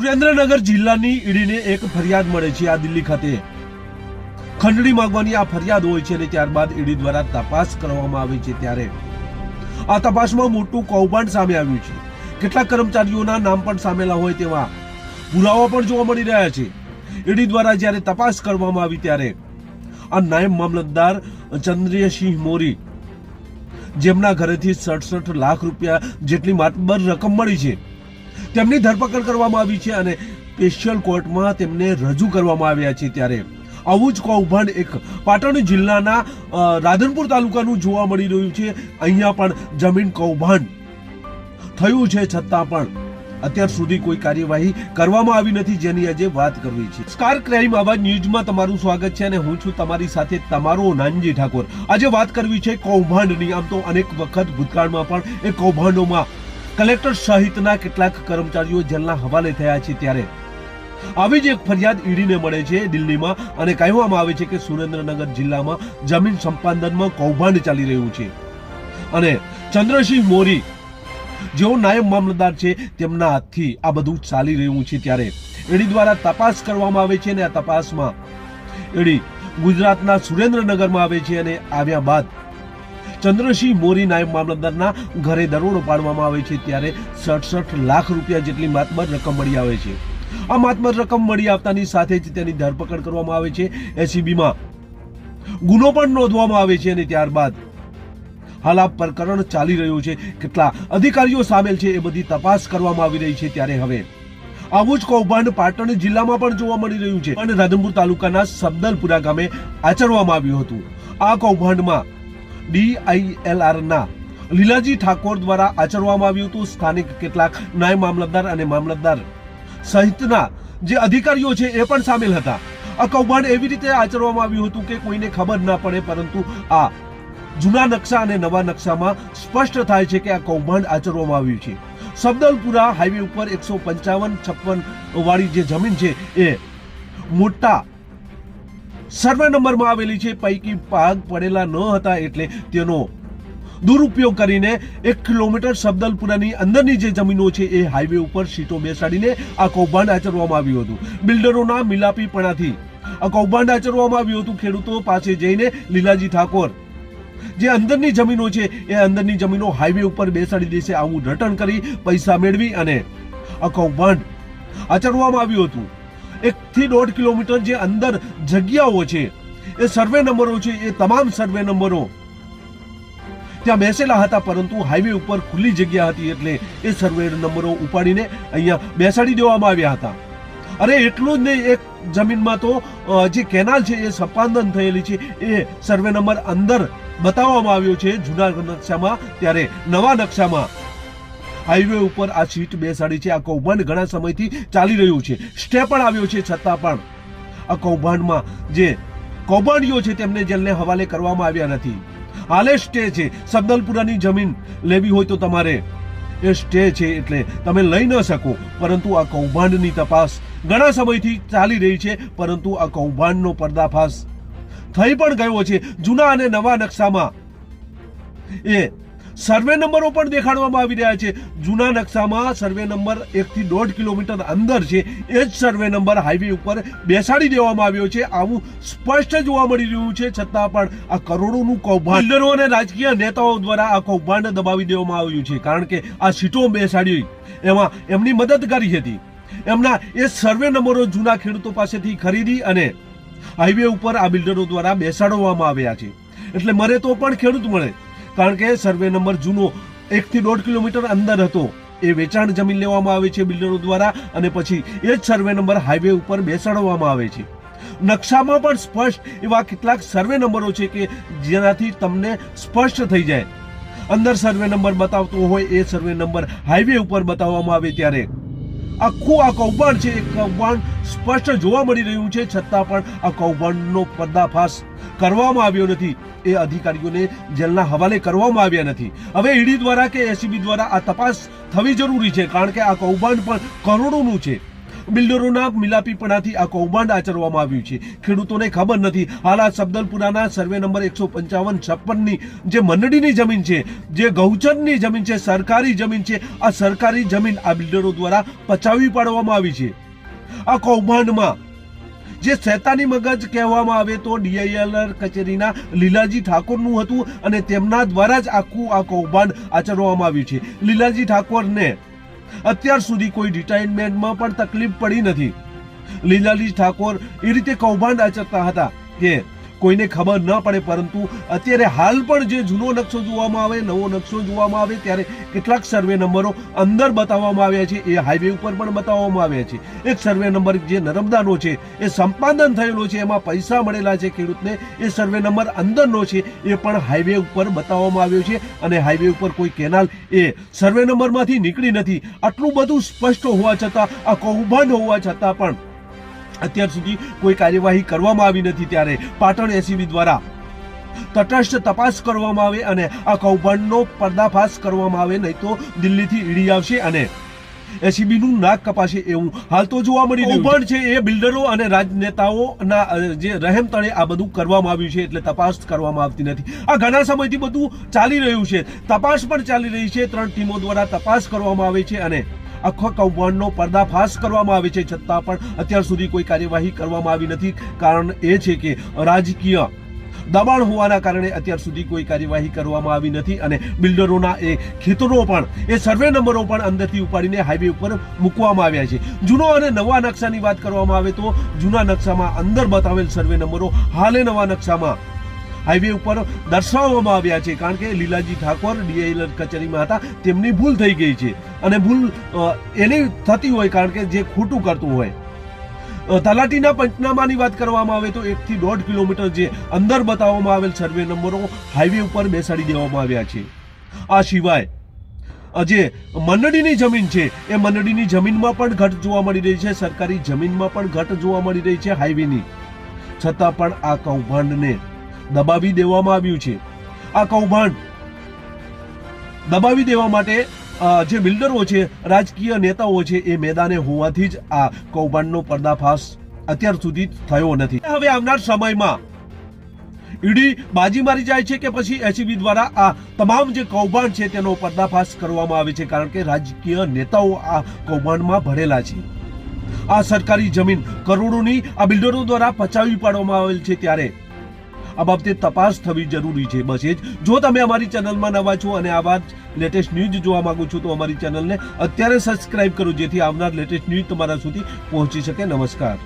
સુરેન્દ્રનગર જિલ્લાની ઈડીને એક ફરિયાદ મળે છે આ દિલ્હી ખાતે ખંડણી માંગવાની આ ફરિયાદ હોય છે અને ત્યારબાદ ઈડી દ્વારા તપાસ કરવામાં આવી છે ત્યારે આ તપાસમાં મોટું કૌભાંડ સામે આવ્યું છે। કેટલાક કર્મચારીઓના નામ પણ સામેલા હોય તેવા પુરાવા પણ જોવા મળી રહ્યા છે। ઈડી દ્વારા જ્યારે તપાસ કરવામાં આવી ત્યારે આ નાયબ મામલતદાર ચંદ્રસિંહ મોરી જેમના ઘરેથી 67 લાખ રૂપિયા જેટલી માતબર રકમ મળી છે તેમની ધરપકડ કરવામાં આવી છે અને સ્પેશિયલ કોર્ટમાં તેમને રજૂ કરવામાં આવ્યા છે। ત્યારે આવું જ કૌભાંડ એક પાટણ જિલ્લાના રાધનપુર તાલુકાનું જોવા મળી રહ્યું છે। અહીંયા પણ જમીન કૌભાંડ થયું છે છતાં પણ અત્યાર સુધી કોઈ કાર્યવાહી કરવામાં આવી નથી, જેની આજે વાત કરવી છે। સ્ટાર ક્રાઇમ આવાજ ન્યૂઝમાં તમારું સ્વાગત છે અને હું છું તમારી સાથે તમારો નાનજી ઠાકોર। આજે વાત કરવી છે કૌભાંડની। આમ તો અનેક વખત ભૂતકાળમાં પણ એ કૌભાંડોમાં કલેક્ટર સહિતના કેટલાક કર્મચારીઓ જેલના હવાલે થયા છે। ત્યારે આવી જ એક ફરિયાદ ઈડીને મળે છે દિલ્હીમાં અને કહેવામાં આવે છે કે સુરેન્દ્રનગર જિલ્લામાં જમીન સંપાદનમાં કૌભાંડ ચાલી રહ્યું છે અને ચંદ્રસિંહ મોરી જેઓ નાયબ મામલતદાર છે તેમના હાથથી આ બધું ચાલી રહ્યું છે। ત્યારે ઈડી દ્વારા તપાસ કરવામાં આવે છે અને આ તપાસમાં ઈડી ગુજરાતના સુરેન્દ્રનગરમાં આવે છે અને આવ્યા બાદ ચંદ્રસિંહ મોરી નાયબ મામલતદારના ઘરે દરોડો પાડવામાં આવે છે। ત્યારે 67 લાખ રૂપિયા જેટલી માતબર રકમ મળી આવે છે। આ માતબર રકમ મળી આવતાની સાથે જ તેની ધરપકડ કરવામાં આવે છે। એસીબીમાં ગુનો પણ નોંધવામાં આવે છે અને ત્યારબાદ હાલ આ પ્રકરણ ચાલી રહ્યું છે। કેટલા અધિકારીઓ સામેલ છે એ બધી તપાસ કરવામાં આવી રહી છે। ત્યારે હવે આવું જ કૌભાંડ પાટણ જિલ્લામાં પણ જોવા મળી રહ્યું છે અને રાધનપુર તાલુકાના સબદલપુરા ગામે આચરવામાં આવ્યું હતું। આ કૌભાંડમાં DILR ના લીલાજી ઠાકોર દ્વારા આચરવામાં આવ્યું હતું। સ્થાનિક કેટલાક નાયબ મામલતદાર અને મામલતદાર સહિતના જે અધિકારીઓ છે એ પણ સામેલ હતા। આ કૌભાંડ એવી રીતે આચરવામાં આવ્યું હતું કે કોઈને ખબર ના પડે, પરંતુ આ જૂના નકશા અને નવા નકશામાં સ્પષ્ટ થાય છે કે આ કૌભાંડ આચરવામાં આવ્યું છે। સબદલપુરા હાઈવે ઉપર 155-56 વાળી જે જમીન છે એ મોટા સર્વે નંબરમાં આવેલી છે, પૈકી ભાગ પડેલા ન હતા એટલે તેનો દુરુપયોગ કરીને 1 કિલોમીટર સબદલપુરાની અંદરની જે જમીનો છે એ હાઈવે ઉપર સીટો બેસાડીને આ કૌભાંડ આચરવામાં આવ્યું હતું। બિલ્ડરોના મિલાપીપણાથી આ કૌભાંડ આચરવામાં આવ્યું હતું। ખેડૂતો પાસે જઈને લીલાજી ઠાકોર જે અંદરની જમીનો છે એ અંદરની જમીનો હાઈવે ઉપર બેસાડી દેશે આવું રટણ કરી પૈસા મેળવી અને આ કૌભાંડ આચરવામાં આવ્યું હતું। 1 થી 1.5 કિલોમીટર જે અંદર જગ્યાઓ છે એ સર્વે નંબરો છે એ તમામ સર્વે નંબરો ત્યાં બેસેલા હતા, પરંતુ હાઈવે ઉપર ખુલ્લી જગ્યા હતી એટલે એ સર્વે નંબરો ઉપાડીને અહીંયા બેસાડી દેવામાં આવ્યા હતા। અરે એટલું જ નહીં, એક જમીનમાં તો જે કેનાલ છે એ સંપાદન થયેલી છે એ સર્વે નંબર અંદર બતાવવામાં આવ્યો છે જૂના નકશામાં। ત્યારે નવા નકશામાં હાઈવે ઉપર આ સીટ બેસાડી છે। આ કૌભાંડ ઘણા સમયથી ચાલી રહ્યું છે, સ્ટે પણ આવ્યો છે, છતાં પણ આ કૌભાંડમાં જે કૌભાંડીઓ છે તેમને જેલને હવાલે કરવામાં આવ્યા નથી। હાલે સ્ટે છે, સબદલપુરાની જમીન લેવી હોય તો તમારે એ સ્ટે છે એટલે તમે લઈ ન શકો, પરંતુ આ કૌભાંડની તપાસ ઘણા સમયથી ચાલી રહી છે, પરંતુ આ કૌભાંડનો પર્દાફાશ થઈ પણ ગયો છે। જૂના અને નવા નકશામાં એ સર્વે નંબરો પણ દેખાડવામાં આવી રહ્યા છે। જૂના નકશામાં સર્વે નંબર 1 થી 1.5 કિલોમીટર અંદર છે, એ જ સર્વે નંબર હાઈવે ઉપર બેસાડી દેવામાં આવ્યો છે આવું સ્પષ્ટ જોવા મળી રહ્યું છે। છતાં પણ આ કરોડોનું કૌભાંડ બિલ્ડરો અને રાજકીય નેતાઓ દ્વારા આ કૌભાંડ દબાવી દેવામાં આવ્યું છે, કારણ કે આ સીટો બેસાડી એમાં એમની મદદગારી હતી। એમના એ સર્વે નંબરો જૂના ખેડૂતો પાસેથી ખરીદી અને હાઈવે ઉપર આ બિલ્ડરો દ્વારા બેસાડવામાં આવ્યા છે, એટલે મરે તો પણ ખેડૂત મળે, કારણ કે સર્વે નંબર જૂનો 1 થી 1.5 કિલોમીટર અંદર હતો એ વેચાણ જમીન લેવામાં આવે છે બિલ્ડરો દ્વારા અને પછી એ જ સર્વે નંબર હાઈવે ઉપર બેસાડવામાં આવે છે। નકશામાં પણ સ્પષ્ટ એવા કેટલાક સર્વે નંબરો છે કે જેનાથી તમને સ્પષ્ટ થઈ જાય, અંદર સર્વે નંબર બતાવતો હોય એ સર્વે નંબર હાઈવે ઉપર બતાવવામાં આવે। ત્યારે આખું આ કૌભાંડ છે, એ કૌભાંડ સ્પષ્ટ જોવા મળી રહ્યું છે, છતાં પણ આ કૌભાંડનો પર્દાફાશ કરવામાં આવ્યો નથી, એ અધિકારીઓને જેલના હવાલે કરવામાં આવ્યા નથી। હવે ઈડી દ્વારા કે એસીબી દ્વારા આ તપાસ થવી જરૂરી છે, કારણ કે આ કૌભાંડ પણ કરોડોનું છે। બિલ્ડરોના મિલાપીપણાથી આ કૌભાંડ આચરવામાં આવ્યું છે. ખેડૂતોને ખબર નથી. હાલ આ સબદલપુરાના સર્વે નંબર 155-56ની જે મંડળીની જમીન છે, જે ગૌચરની જમીન છે, સરકારી જમીન છે, આ સરકારી જમીન આ બિલ્ડરો દ્વારા પચાવી પાડવામાં આવી છે. આ કૌભાંડમાં જે શેતાની મગજ કહેવામાં આવે તો ડીઆઈએલઆર કચેરીના લીલાજી ઠાકોરનું હતું અને તેમના દ્વારા જ આખું આ કૌભાંડ આચરવામાં આવ્યું છે. લીલાજી ઠાકોરને અત્યાર સુધી કોઈ રિટાયરમેન્ટમાં પણ તકલીફ પડી નથી. લીલાજી ઠાકોર એ રીતે કૌભાંડ આચરતા હતા કે કોઈને ખબર ન પડે, પરંતુ અત્યારે હાલ પણ જે જૂનો નકશો જોવામાં આવે, નવો નકશો જોવામાં આવે, ત્યારે કેટલાક સર્વે નંબરો અંદર બતાવવામાં આવ્યા છે. એ હાઈવે ઉપર પણ બતાવવામાં આવ્યા છે. એક સર્વે નંબર જે નર્મદાનો છે એ સંપાદન થયેલો છે, એમાં પૈસા મળેલા છે ખેડૂતને. એ સર્વે નંબર અંદરનો છે એ પણ હાઈવે ઉપર બતાવવામાં આવ્યો છે અને હાઈવે ઉપર કોઈ કેનાલ એ સર્વે નંબરમાંથી નીકળી નથી. આટલું બધું સ્પષ્ટ હોવા છતાં, આ કૌભાંડ હોવા છતાં પણ અત્યાર સુધી કોઈ કાર્યવાહી કરવામાં આવી નથી. ત્યારે પાટણ એસીબી દ્વારા તટસ્થ તપાસ કરવામાં આવે અને આ કૌભાંડનો પર્દાફાશ કરવામાં આવે, નહીં તો દિલ્હીથી ઈડી આવશે અને એસીબીનું નાક કપાશે એવું હાલ તો જોવા મળી રહ્યું. કૌભાંડ છે એ બિલ્ડરો અને રાજનેતાઓના જે રહેમ તળે આ બધું કરવામાં આવ્યું છે, એટલે તપાસ કરવામાં આવતી નથી. આ ઘણા સમયથી બધું ચાલી રહ્યું છે, તપાસ પણ ચાલી રહી છે. 3 ટીમો દ્વારા તપાસ કરવામાં આવે છે અને આખો કૌભાંડનો પર્દાફાશ કરવામાં આવે છે, છતાં પણ અત્યાર સુધી કોઈ કાર્યવાહી કરવામાં આવી નથી. કારણ એ છે કે રાજકીય દબાણ હોવાના કારણે અત્યાર સુધી કોઈ કાર્યવાહી કરવામાં આવી નથી અને બિલ્ડરોના એ ખેતરો પણ, એ સર્વે નંબરો પણ અંદરથી ઉપાડીને હાઈવે ઉપર મૂકવામાં આવ્યા છે. જૂનો અને નવા નકશાની વાત કરવામાં આવે તો જૂના નકશામાં અંદર બતાવેલ સર્વે નંબરો હાલે નવા નકશામાં હાઈવે ઉપર દર્શાવવામાં આવ્યા છે. કારણ કે લીલાજી ઠાકોર ડીઆઈએલઆર કચેરીમાં હતા, તેમની ભૂલ થઈ ગઈ છે અને ભૂલ એની થતી હોય કારણ કે જે ખોટું કરતું હોય. તલાટીના પંચનામાની વાત કરવામાં આવે તો 1 થી 1.5 કિલોમીટર જે અંદર બતાવવામાં આવેલ સર્વે નંબરો હાઈવે ઉપર બેસાડી દેવામાં આવ્યા છે. આ સિવાય જે મંડળીની જમીન છે એ મંડળીની જમીનમાં પણ ઘટ જોવા મળી રહી છે, સરકારી જમીનમાં પણ ઘટ જોવા મળી રહી છે હાઈવેની. છતાં પણ આ કૌભાંડને દબાવી દેવામાં આવ્યું છે. આ કૌભાંડ દબાવી દેવા માટે જે બિલ્ડરો છે, રાજકીય નેતાઓ છે, એ મેદાને હોવાથી જ આ કૌભાંડનો પર્દાફાશ અત્યાર સુધી થયો નથી. હવે આવનાર સમયમાં ઈડી બાજી મારી જાય છે કે પછી એસીબી દ્વારા આ તમામ જે કૌભાંડ છે તેનો પર્દાફાશ કરવામાં આવે છે, કારણ કે રાજકીય નેતાઓ આ કૌભાંડમાં ભરેલા છે. આ સરકારી જમીન કરોડોની આ બિલ્ડરો દ્વારા પચાવી પાડવામાં આવેલ છે, ત્યારે આ બાબતે તપાસ થવી જરૂરી છે. બસ એ જ. જો તમે અમારી ચેનલમાં નવા છો અને આવા જ લેટેસ્ટ ન્યૂઝ જોવા માંગો છો તો અમારી ચેનલને અત્યારે સબસ્ક્રાઇબ કરો, જેથી આવનાર લેટેસ્ટ ન્યૂઝ તમારા સુધી પહોંચી શકે. નમસ્કાર.